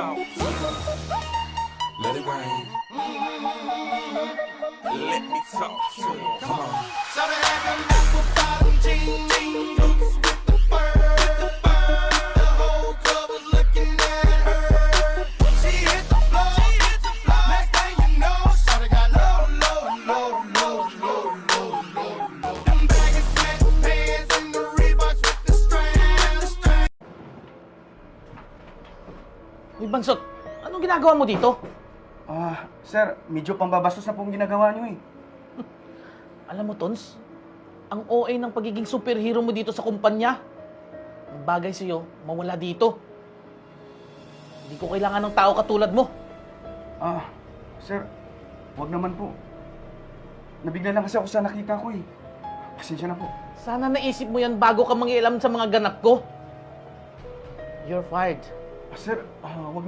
talk to you. Let it rain. Let me talk to you. Come on. So they had them apple bottom jeans boots with the fur. The whole club was looking at her. She hit the floor. Next thing you know, shawty got low. Them baggy sweatpants and the Reeboks with the strands. Uy, Bansot, anong ginagawa mo dito? Sir, medyo pambabastos na pong ginagawa niyo eh. Alam mo, Tons, ang OA ng pagiging superhero mo dito sa kumpanya. Ang bagay sa'yo, mawala dito. Hindi ko kailangan ng tao katulad mo. Sir, wag naman po. Nabigla lang kasi ako sa nakita ko eh. Pasensya na po. Sana naisip mo yan bago ka mangialam sa mga ganap ko. You're fired. Sir, wag